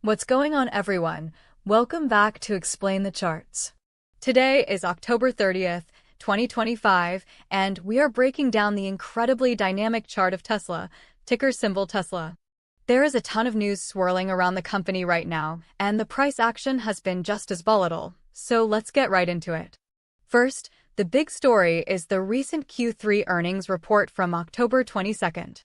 What's going on, everyone? Welcome back to Explain the Charts. Today is October 30th, 2025, and we are breaking down the incredibly dynamic chart of Tesla, ticker symbol Tesla. There is a ton of news swirling around the company right now, and the price action has been just as volatile, so let's get right into it. First, the big story is the recent Q3 earnings report from October 22nd.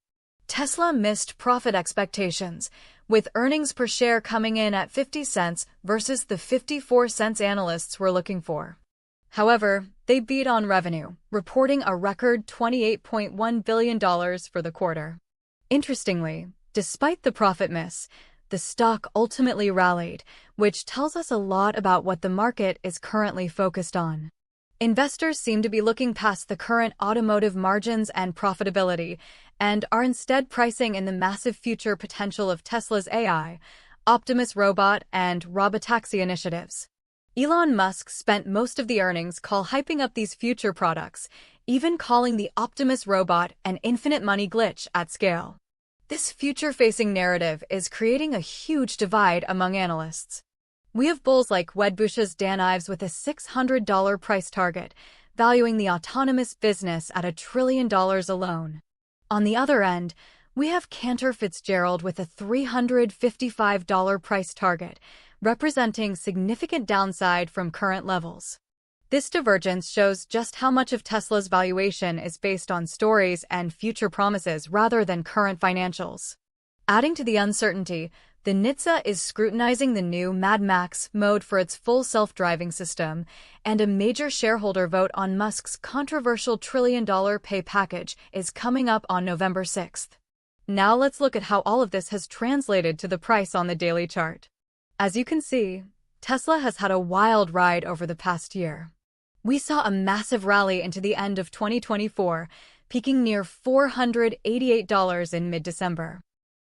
Tesla missed profit expectations, with earnings per share coming in at 50 cents versus the 54 cents analysts were looking for. However, they beat on revenue, reporting a record $28.1 billion for the quarter. Interestingly, despite the profit miss, the stock ultimately rallied, which tells us a lot about what the market is currently focused on. Investors seem to be looking past the current automotive margins and profitability and are instead pricing in the massive future potential of Tesla's AI, Optimus robot, and Robotaxi initiatives. Elon Musk spent most of the earnings call hyping up these future products, even calling the Optimus robot an infinite money glitch at scale. This future-facing narrative is creating a huge divide among analysts. We have bulls like Wedbush's Dan Ives with a $600 price target, valuing the autonomous business at $1 trillion alone. On the other end, we have Cantor Fitzgerald with a $355 price target, representing significant downside from current levels. This divergence shows just how much of Tesla's valuation is based on stories and future promises rather than current financials. Adding to the uncertainty, the NHTSA is scrutinizing the new Mad Max mode for its full self-driving system, and a major shareholder vote on Musk's controversial $1 trillion pay package is coming up on November 6th. Now let's look at how all of this has translated to the price on the daily chart. As you can see, Tesla has had a wild ride over the past year. We saw a massive rally into the end of 2024, peaking near $488 in mid-December.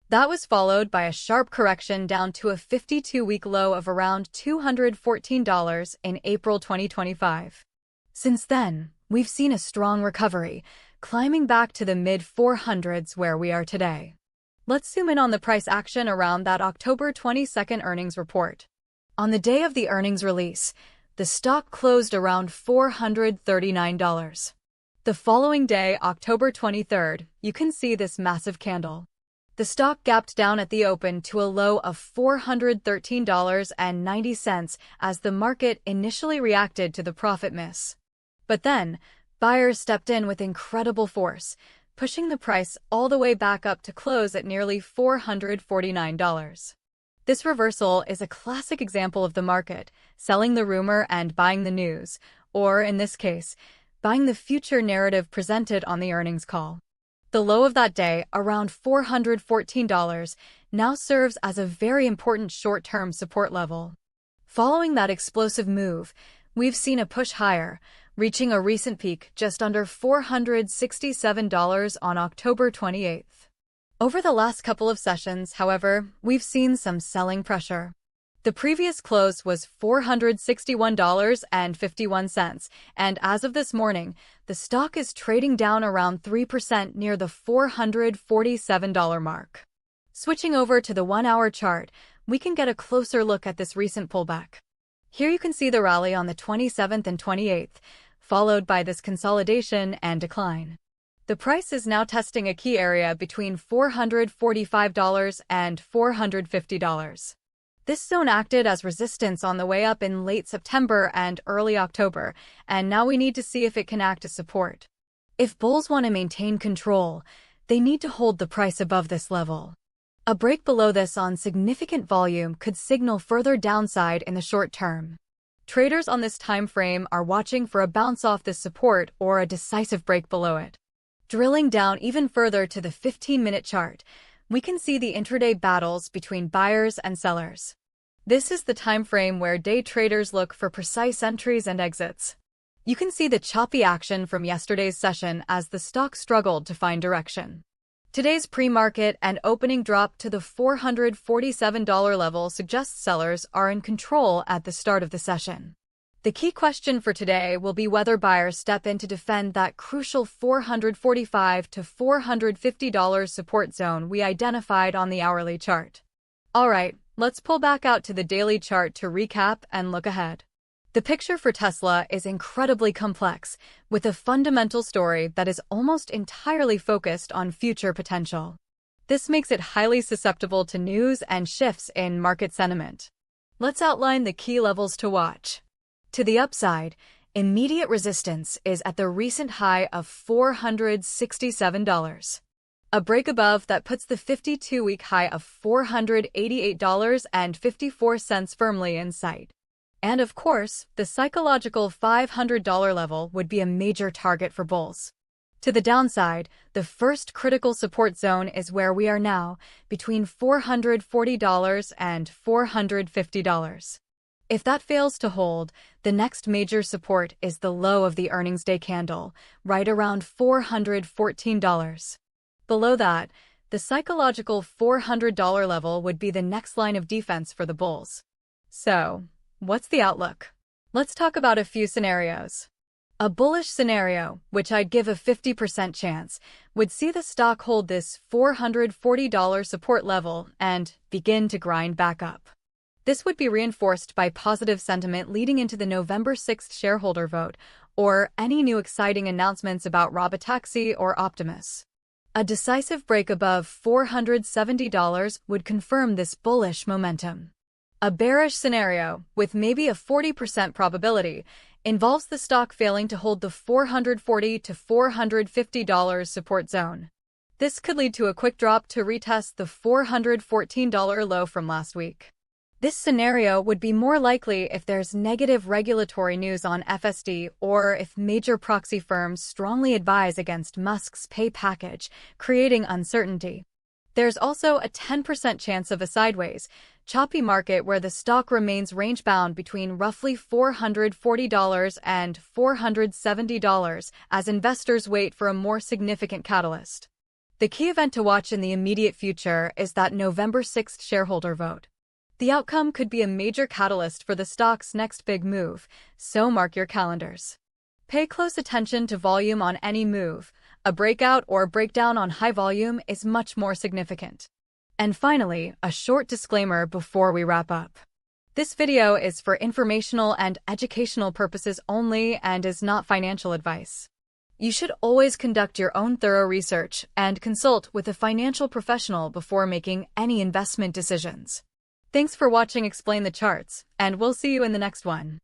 That was followed by a sharp correction down to a 52-week low of around $214 in April 2025. Since then, we've seen a strong recovery, climbing back to the mid-400s where we are today. Let's zoom in on the price action around that October 22nd earnings report. On the day of the earnings release, the stock closed around $439. The following day, October 23rd, you can see this massive candle. The stock gapped down at the open to a low of $413.90 as the market initially reacted to the profit miss. But then, buyers stepped in with incredible force, pushing the price all the way back up to close at nearly $449. This reversal is a classic example of the market, selling the rumor and buying the news, or in this case, buying the future narrative presented on the earnings call. The low of that day, around $414, now serves as a very important short-term support level. Following that explosive move, we've seen a push higher, reaching a recent peak just under $467 on October 28th. Over the last couple of sessions, however, we've seen some selling pressure. The previous close was $461.51, and as of this morning, the stock is trading down around 3% near the $447 mark. Switching over to the 1-hour chart, we can get a closer look at this recent pullback. Here you can see the rally on the 27th and 28th, followed by this consolidation and decline. The price is now testing a key area between $445 and $450. This zone acted as resistance on the way up in late September and early October, and now we need to see if it can act as support. If bulls want to maintain control, they need to hold the price above this level. A break below this on significant volume could signal further downside in the short term. Traders on this time frame are watching for a bounce off this support or a decisive break below it. Drilling down even further to the 15-minute chart, we can see the intraday battles between buyers and sellers. This is the time frame where day traders look for precise entries and exits. You can see the choppy action from yesterday's session as the stock struggled to find direction. Today's pre-market and opening drop to the $447 level suggests sellers are in control at the start of the session. The key question for today will be whether buyers step in to defend that crucial $445 to $450 support zone we identified on the hourly chart. Alright, Let's pull back out to the daily chart to recap and look ahead. The picture for Tesla is incredibly complex, with a fundamental story that is almost entirely focused on future potential. This makes it highly susceptible to news and shifts in market sentiment. Let's outline the key levels to watch. To the upside, immediate resistance is at the recent high of $467. A break above that puts the 52-week high of $488.54 firmly in sight. And of course, the psychological $500 level would be a major target for bulls. To the downside, the first critical support zone is where we are now, between $440 and $450. If that fails to hold, the next major support is the low of the earnings day candle, right around $414. Below that, the psychological $400 level would be the next line of defense for the bulls. So, what's the outlook? Let's talk about a few scenarios. A bullish scenario, which I'd give a 50% chance, would see the stock hold this $440 support level and begin to grind back up. This would be reinforced by positive sentiment leading into the November 6th shareholder vote, or any new exciting announcements about Robotaxi or Optimus. A decisive break above $470 would confirm this bullish momentum. A bearish scenario, with maybe a 40% probability, involves the stock failing to hold the $440 to $450 support zone. This could lead to a quick drop to retest the $414 low from last week. This scenario would be more likely if there's negative regulatory news on FSD or if major proxy firms strongly advise against Musk's pay package, creating uncertainty. There's also a 10% chance of a sideways, choppy market where the stock remains range-bound between roughly $440 and $470 as investors wait for a more significant catalyst. The key event to watch in the immediate future is that November 6th shareholder vote. The outcome could be a major catalyst for the stock's next big move, so mark your calendars. Pay close attention to volume on any move. A breakout or breakdown on high volume is much more significant. And finally, a short disclaimer before we wrap up. This video is for informational and educational purposes only and is not financial advice. You should always conduct your own thorough research and consult with a financial professional before making any investment decisions. Thanks for watching Explain the Charts, and we'll see you in the next one.